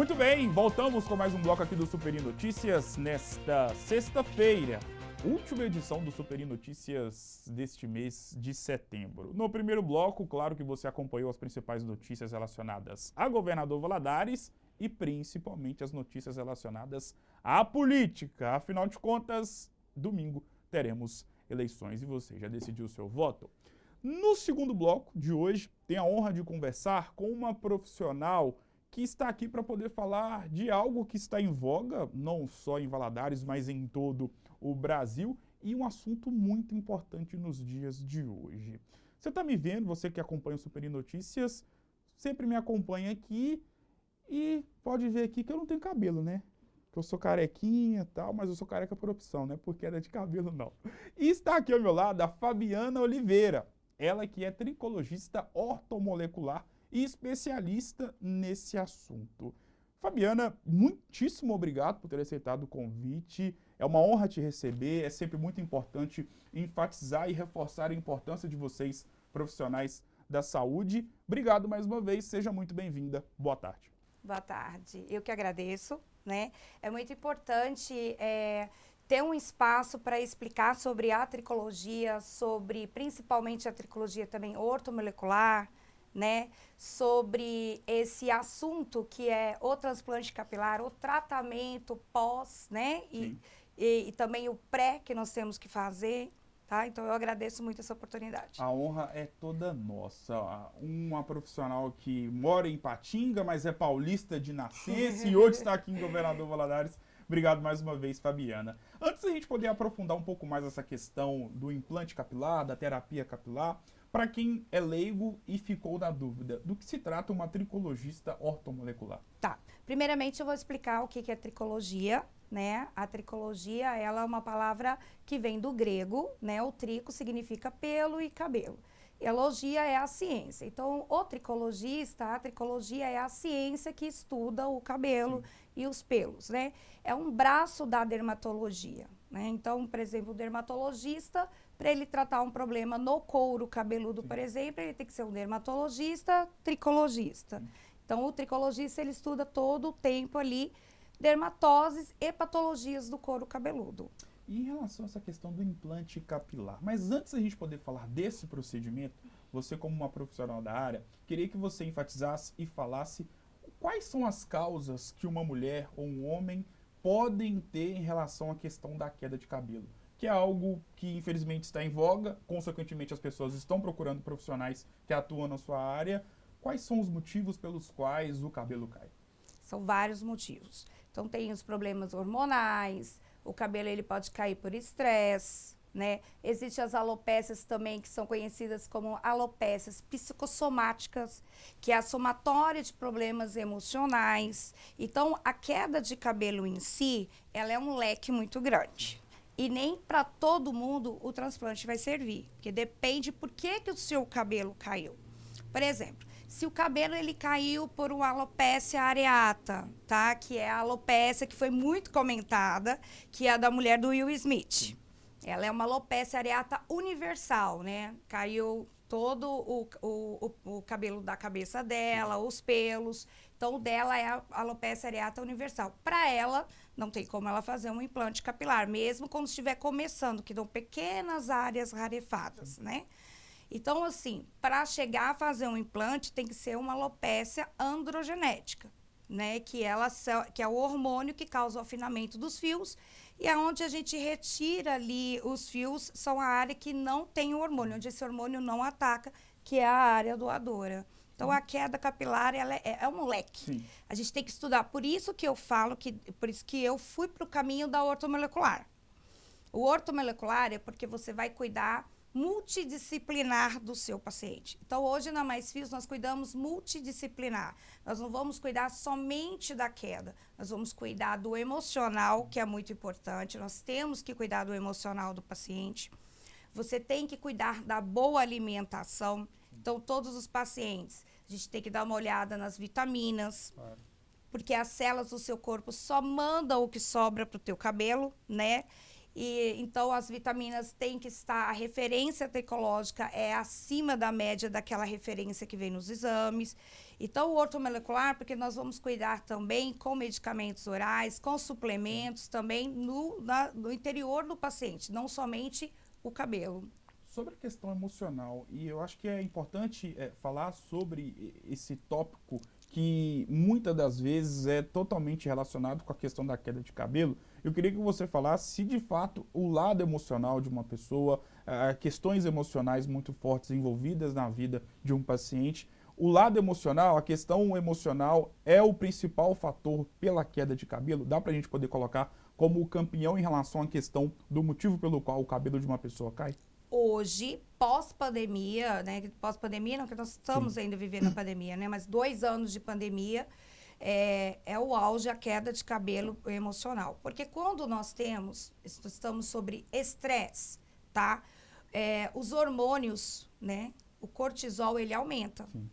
Muito bem, voltamos com mais um bloco aqui do Superi Notícias nesta sexta-feira, última edição do Superi Notícias deste mês de setembro. No primeiro bloco, claro que você acompanhou as principais notícias relacionadas a governador Valadares e principalmente as notícias relacionadas à política. Afinal de contas, domingo teremos eleições e você já decidiu o seu voto? No segundo bloco de hoje, tenho a honra de conversar com uma profissional que está aqui para poder falar de algo que está em voga, não só em Valadares, mas em todo o Brasil, e um assunto muito importante nos dias de hoje. Você está me vendo, você que acompanha o Superi Notícias, sempre me acompanha aqui e pode ver aqui que eu não tenho cabelo, né? Que eu sou carequinha e tal, mas eu sou careca por opção, não é porque era de cabelo, não. E está aqui ao meu lado a Fabiana Oliveira, ela que é tricologista ortomolecular e especialista nesse assunto. Fabiana, muitíssimo obrigado por ter aceitado o convite. É uma honra te receber. É sempre muito importante enfatizar e reforçar a importância de vocês, profissionais da saúde. Obrigado mais uma vez. Seja muito bem-vinda. Boa tarde. Boa tarde. Eu que agradeço, né? É muito importante ter um espaço para explicar sobre a tricologia, sobre principalmente a tricologia também ortomolecular, né, sobre esse assunto que é o transplante capilar, o tratamento pós, né, e também o pré que nós temos que fazer, tá? Então eu agradeço muito essa oportunidade. A honra é toda nossa. Uma profissional que mora em Patinga, mas é paulista de nascença e hoje está aqui em Governador Valadares. Obrigado mais uma vez, Fabiana. Antes da gente poder aprofundar um pouco mais essa questão do implante capilar, da terapia capilar, para quem é leigo e ficou na dúvida, do que se trata uma tricologista ortomolecular? Tá. Primeiramente eu vou explicar o que é tricologia, né? A tricologia, ela é uma palavra que vem do grego, né? O trico significa pelo e cabelo. E a logia é a ciência. Então, o tricologista, a tricologia é a ciência que estuda o cabelo e os pelos, né? É um braço da dermatologia, né? Então, por exemplo, o dermatologista, para ele tratar um problema no couro cabeludo, por exemplo, ele tem que ser um dermatologista, tricologista. Então, o tricologista, ele estuda todo o tempo ali dermatoses e patologias do couro cabeludo. E em relação a essa questão do implante capilar, mas antes da gente poder falar desse procedimento, você como uma profissional da área, queria que você enfatizasse e falasse quais são as causas que uma mulher ou um homem podem ter em relação à questão da queda de cabelo, que é algo que infelizmente está em voga, consequentemente as pessoas estão procurando profissionais que atuam na sua área. Quais são os motivos pelos quais o cabelo cai? São vários motivos. Então tem os problemas hormonais, o cabelo ele pode cair por estresse, né? Existem as alopécias também, que são conhecidas como alopécias psicossomáticas, que é a somatória de problemas emocionais. Então, a queda de cabelo em si, ela é um leque muito grande. E nem para todo mundo o transplante vai servir, porque depende por que o seu cabelo caiu. Por exemplo, se o cabelo ele caiu por uma alopécia areata, tá? Que é a alopécia que foi muito comentada, que é a da mulher do Will Smith. Ela é uma alopécia areata universal, né? Caiu todo o cabelo da cabeça dela, os pelos. Então, o dela é a alopecia areata universal. Para ela, não tem como ela fazer um implante capilar, mesmo quando estiver começando, que dão pequenas áreas rarefadas, né? Então, assim, para chegar a fazer um implante, tem que ser uma alopécia androgenética, né? Que é o hormônio que causa o afinamento dos fios. E aonde a gente retira ali os fios, são a área que não tem o hormônio, onde esse hormônio não ataca, que é a área doadora. Então, a queda capilar, ela é um leque. Sim. A gente tem que estudar. Por isso que eu falo, por isso que eu fui para o caminho da ortomolecular. O ortomolecular é porque você vai cuidar multidisciplinar do seu paciente. Então, hoje na Mais Fios nós cuidamos multidisciplinar. Nós não vamos cuidar somente da queda, nós vamos cuidar do emocional, que é muito importante. Nós temos que cuidar do emocional do paciente. Você tem que cuidar da boa alimentação. Então, todos os pacientes, a gente tem que dar uma olhada nas vitaminas, porque as células do seu corpo só mandam o que sobra para o teu cabelo, né? E então as vitaminas têm que estar, a referência tricológica é acima da média daquela referência que vem nos exames. Então o ortomolecular, porque nós vamos cuidar também com medicamentos orais, com suplementos também no interior do paciente, não somente o cabelo. Sobre a questão emocional, e eu acho que é importante falar sobre esse tópico que muitas das vezes é totalmente relacionado com a questão da queda de cabelo. Eu queria que você falasse se de fato o lado emocional de uma pessoa, questões emocionais muito fortes envolvidas na vida de um paciente, o lado emocional, a questão emocional é o principal fator pela queda de cabelo? Dá pra gente poder colocar como o campeão em relação à questão do motivo pelo qual o cabelo de uma pessoa cai? Hoje, pós-pandemia, né? Pós-pandemia, não que nós estamos Sim. ainda vivendo a pandemia, né? Mas 2 anos de pandemia é o auge, a queda de cabelo emocional. Porque quando nós estamos sobre estresse, tá? Os hormônios, né? O cortisol, ele aumenta. Sim.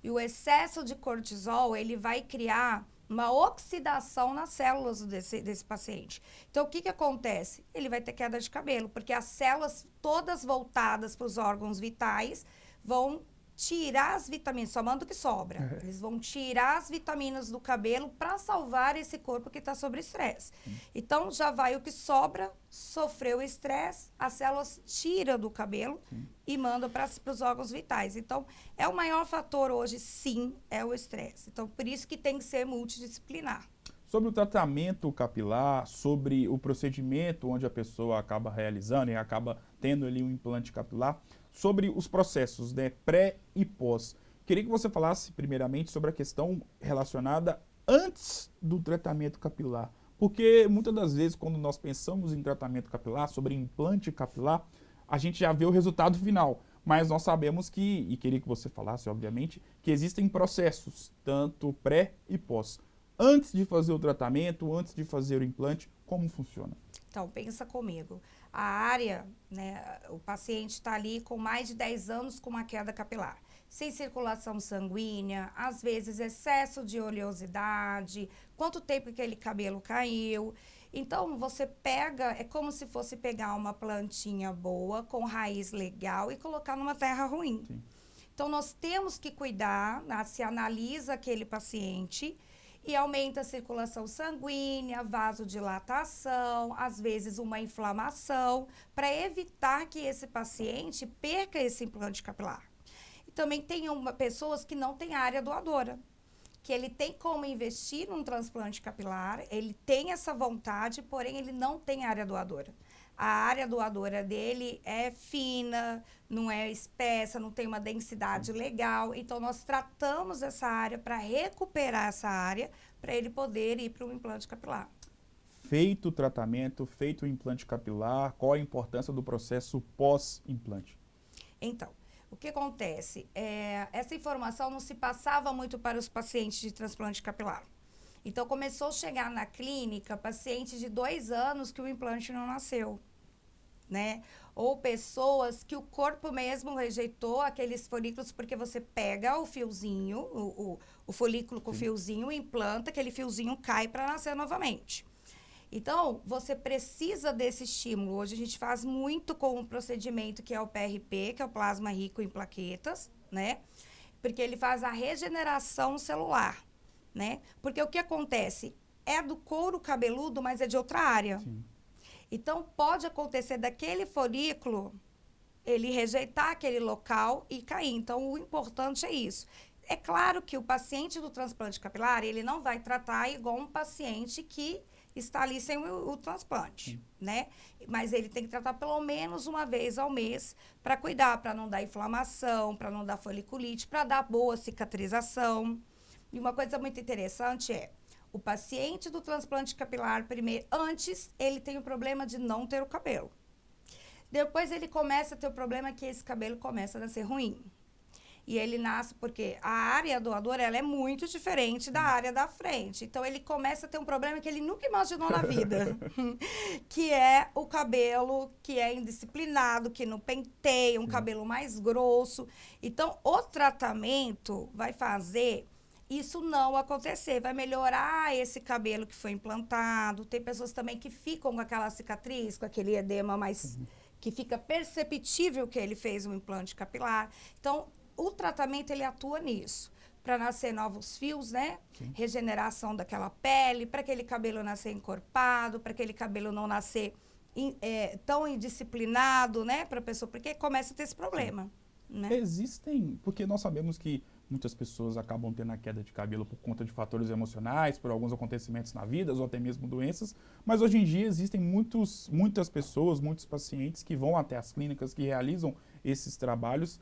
E o excesso de cortisol, ele vai criar uma oxidação nas células desse paciente. Então, o que acontece? Ele vai ter queda de cabelo, porque as células todas voltadas para os órgãos vitais vão tirar as vitaminas, só manda o que sobra. Eles vão tirar as vitaminas do cabelo para salvar esse corpo que está sob estresse. Então, já vai o que sobra, sofreu estresse, as células tiram do cabelo e mandam para os órgãos vitais. Então, é o maior fator hoje, sim, é o estresse. Então, por isso que tem que ser multidisciplinar. Sobre o tratamento capilar, sobre o procedimento onde a pessoa acaba realizando e acaba tendo ali um implante capilar, sobre os processos, né, pré e pós. Queria que você falasse primeiramente sobre a questão relacionada antes do tratamento capilar. Porque muitas das vezes quando nós pensamos em tratamento capilar, sobre implante capilar, a gente já vê o resultado final. Mas nós sabemos que, e queria que você falasse, obviamente, que existem processos, tanto pré e pós. Antes de fazer o tratamento, antes de fazer o implante, como funciona? Então, pensa comigo. A área, né, o paciente está ali com mais de 10 anos com uma queda capilar. Sem circulação sanguínea, às vezes excesso de oleosidade, quanto tempo que aquele cabelo caiu. Então, você pega, é como se fosse pegar uma plantinha boa, com raiz legal e colocar numa terra ruim. Sim. Então, nós temos que cuidar, né, se analisa aquele paciente e aumenta a circulação sanguínea, vasodilatação, às vezes uma inflamação, para evitar que esse paciente perca esse implante capilar. E também tem pessoas que não têm área doadora, que ele tem como investir num transplante capilar, ele tem essa vontade, porém ele não tem área doadora. A área doadora dele é fina, não é espessa, não tem uma densidade legal. Então, nós tratamos essa área para recuperar essa área, para ele poder ir para o implante capilar. Feito o tratamento, feito o implante capilar, qual a importância do processo pós-implante? Então, o que acontece? Essa informação não se passava muito para os pacientes de transplante capilar. Então, começou a chegar na clínica pacientes de 2 anos que o implante não nasceu, né? Ou pessoas que o corpo mesmo rejeitou aqueles folículos, porque você pega o fiozinho, o folículo com o fiozinho, implanta, aquele fiozinho cai para nascer novamente. Então, você precisa desse estímulo. Hoje a gente faz muito com um procedimento que é o PRP, que é o plasma rico em plaquetas, né? Porque ele faz a regeneração celular, né? Porque o que acontece? É do couro cabeludo, mas é de outra área. Sim. Então, pode acontecer daquele folículo, ele rejeitar aquele local e cair. Então, o importante é isso. É claro que o paciente do transplante capilar, ele não vai tratar igual um paciente que está ali sem o transplante, né? Mas ele tem que tratar pelo menos uma vez ao mês para cuidar, para não dar inflamação, para não dar foliculite, para dar boa cicatrização. E uma coisa muito interessante é, o paciente do transplante capilar, primeiro, antes, ele tem o problema de não ter o cabelo. Depois ele começa a ter o problema que esse cabelo começa a nascer ruim. E ele nasce porque a área doadora, ela é muito diferente da área da frente. Então, ele começa a ter um problema que ele nunca imaginou na vida. Que é o cabelo que é indisciplinado, que não penteia, um cabelo mais grosso. Então, o tratamento vai fazer isso não acontecer. Vai melhorar esse cabelo que foi implantado. Tem pessoas também que ficam com aquela cicatriz, com aquele edema mais... que fica perceptível que ele fez um implante capilar. Então, o tratamento, ele atua nisso. Para nascer novos fios, né? Sim. Regeneração daquela pele, para aquele cabelo nascer encorpado, para aquele cabelo não nascer tão indisciplinado, né? Para a pessoa, porque começa a ter esse problema. Né? Existem, porque nós sabemos que muitas pessoas acabam tendo a queda de cabelo por conta de fatores emocionais, por alguns acontecimentos na vida, ou até mesmo doenças, mas hoje em dia existem muitas pessoas, muitos pacientes que vão até as clínicas, que realizam esses trabalhos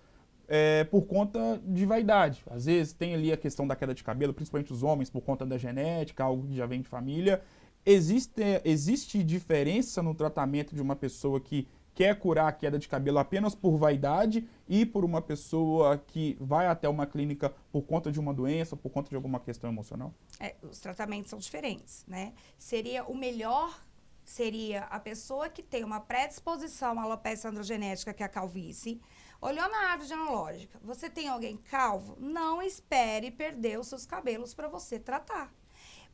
por conta de vaidade. Às vezes tem ali a questão da queda de cabelo, principalmente os homens, por conta da genética, algo que já vem de família. Existe diferença no tratamento de uma pessoa que quer curar a queda de cabelo apenas por vaidade e por uma pessoa que vai até uma clínica por conta de uma doença, por conta de alguma questão emocional? Os tratamentos são diferentes, né? O melhor seria a pessoa que tem uma predisposição à alopecia androgenética, que é a calvície. Olhou na árvore genealógica, você tem alguém calvo? Não espere perder os seus cabelos para você tratar.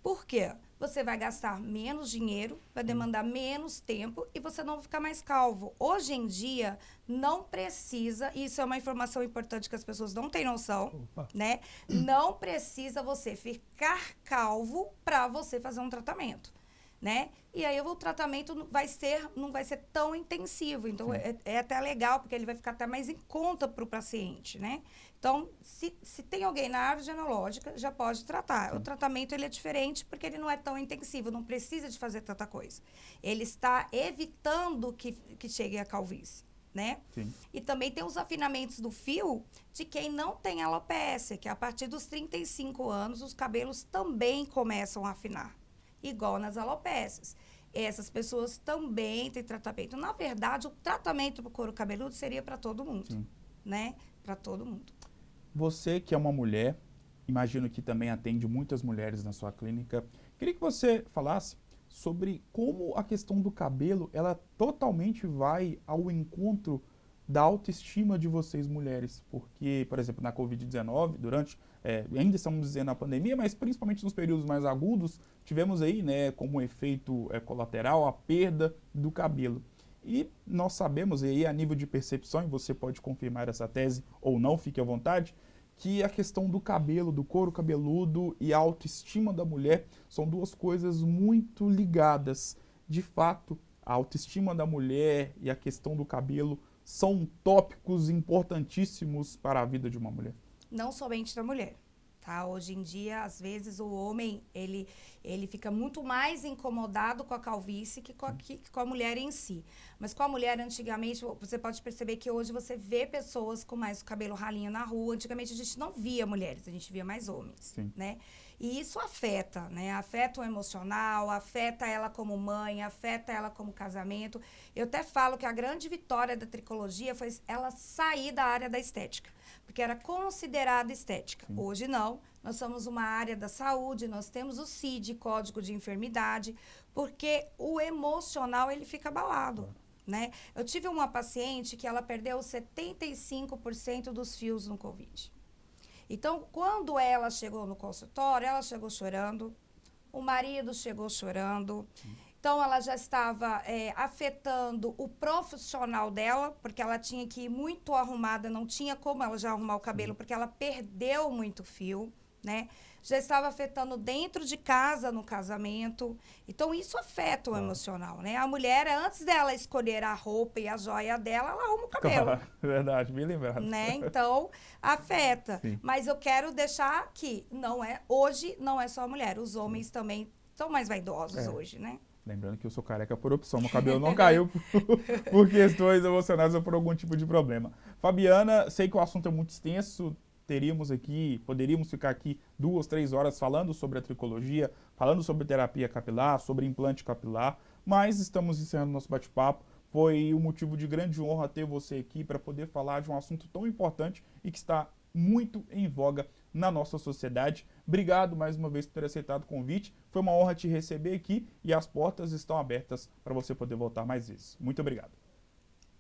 Por quê? Você vai gastar menos dinheiro, vai demandar menos tempo e você não vai ficar mais calvo. Hoje em dia, não precisa, isso é uma informação importante que as pessoas não têm noção, né? Não precisa você ficar calvo para você fazer um tratamento, né? E aí o tratamento não vai ser tão intensivo. Então, é até legal, porque ele vai ficar até mais em conta para o paciente, né? Então, se tem alguém na árvore genealógica, já pode tratar. Sim. O tratamento ele é diferente porque ele não é tão intensivo, não precisa de fazer tanta coisa. Ele está evitando que chegue a calvície, né? Sim. E também tem os afinamentos do fio de quem não tem alopecia, que a partir dos 35 anos, os cabelos também começam a afinar, igual nas alopécias. Essas pessoas também têm tratamento. Na verdade, o tratamento para o couro cabeludo seria para todo mundo, Sim. né? Para todo mundo. Você que é uma mulher, imagino que também atende muitas mulheres na sua clínica, queria que você falasse sobre como a questão do cabelo, ela totalmente vai ao encontro da autoestima de vocês mulheres. Porque, por exemplo, na Covid-19, ainda estamos dizendo a pandemia, mas principalmente nos períodos mais agudos, tivemos aí, né, como efeito colateral, a perda do cabelo. E nós sabemos, e aí a nível de percepção, e você pode confirmar essa tese ou não, fique à vontade, que a questão do cabelo, do couro cabeludo e a autoestima da mulher são duas coisas muito ligadas. De fato, a autoestima da mulher e a questão do cabelo são tópicos importantíssimos para a vida de uma mulher. Não somente da mulher. Tá? Hoje em dia, às vezes, o homem ele fica muito mais incomodado com a calvície que com a mulher em si. Mas com a mulher, antigamente, você pode perceber que hoje você vê pessoas com mais cabelo ralinho na rua. Antigamente, a gente não via mulheres, a gente via mais homens. Sim. Né? E isso afeta, né? Afeta o emocional, afeta ela como mãe, afeta ela como casamento. Eu até falo que a grande vitória da tricologia foi ela sair da área da estética, porque era considerada estética. Sim. Hoje não, nós somos uma área da saúde, nós temos o CID, Código de Enfermidade, porque o emocional ele fica abalado. Né? Eu tive uma paciente que ela perdeu 75% dos fios no Covid. Então, quando ela chegou no consultório, ela chegou chorando, o marido chegou chorando. Então, ela já estava afetando o profissional dela, porque ela tinha que ir muito arrumada, não tinha como ela já arrumar o cabelo, porque ela perdeu muito fio, né? Já estava afetando dentro de casa, no casamento. Então, isso afeta o emocional, né? A mulher, antes dela escolher a roupa e a joia dela, ela arruma o cabelo. Verdade, bem lembrado. Né? Então, afeta. Sim. Mas eu quero deixar que hoje não é só a mulher. Os homens também são mais vaidosos hoje, né? Lembrando que eu sou careca por opção, meu cabelo não caiu por questões emocionais ou por algum tipo de problema. Fabiana, sei que o assunto é muito extenso, poderíamos ficar aqui 2, 3 horas falando sobre a tricologia, falando sobre terapia capilar, sobre implante capilar, mas estamos encerrando nosso bate-papo. Foi um motivo de grande honra ter você aqui para poder falar de um assunto tão importante e que está muito em voga na nossa sociedade. Obrigado mais uma vez por ter aceitado o convite. Foi uma honra te receber aqui e as portas estão abertas para você poder voltar mais vezes. Muito obrigado.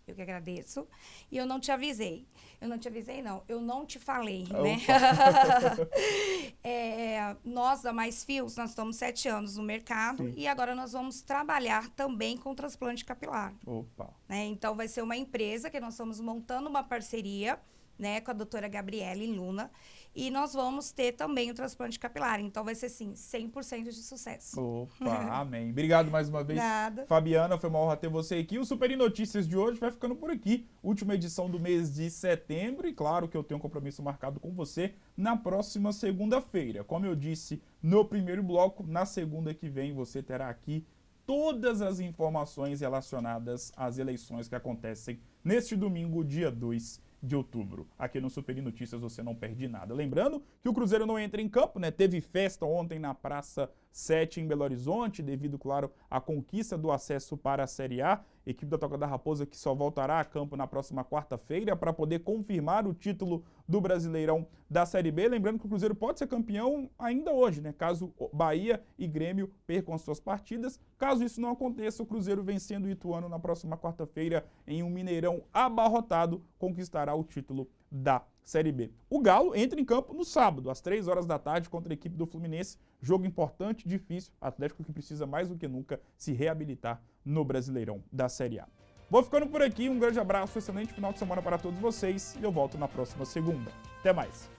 Eu que agradeço. E eu não te avisei. Eu não te avisei, não. Eu não te falei, né? Nós, da Mais Fios, nós estamos 7 anos no mercado. Sim. E agora nós vamos trabalhar também com transplante capilar. Opa! Né? Então, vai ser uma empresa que nós estamos montando uma parceria, né, com a doutora Gabriele Luna. E nós vamos ter também o transplante capilar. Então, vai ser, sim, 100% de sucesso. Opa, amém. Obrigado mais uma vez, Nada. Fabiana. Foi uma honra ter você aqui. O Super Notícias de hoje vai ficando por aqui. Última edição do mês de setembro. E claro que eu tenho um compromisso marcado com você na próxima segunda-feira. Como eu disse no primeiro bloco, na segunda que vem você terá aqui todas as informações relacionadas às eleições que acontecem neste domingo, dia 2 de outubro. Aqui no Super Notícias você não perde nada. Lembrando que o Cruzeiro não entra em campo, né? Teve festa ontem na Praça 7 em Belo Horizonte, devido, claro, à conquista do acesso para a Série A. Equipe da Toca da Raposa que só voltará a campo na próxima quarta-feira para poder confirmar o título do Brasileirão da Série B. Lembrando que o Cruzeiro pode ser campeão ainda hoje, né? Caso Bahia e Grêmio percam as suas partidas. Caso isso não aconteça, o Cruzeiro vencendo o Ituano na próxima quarta-feira em um Mineirão abarrotado, conquistará o título da Série B. O Galo entra em campo no sábado, às 3 horas da tarde, contra a equipe do Fluminense. Jogo importante, difícil. Atlético que precisa mais do que nunca se reabilitar no Brasileirão da Série A. Vou ficando por aqui. Um grande abraço, excelente final de semana para todos vocês. E eu volto na próxima segunda. Até mais.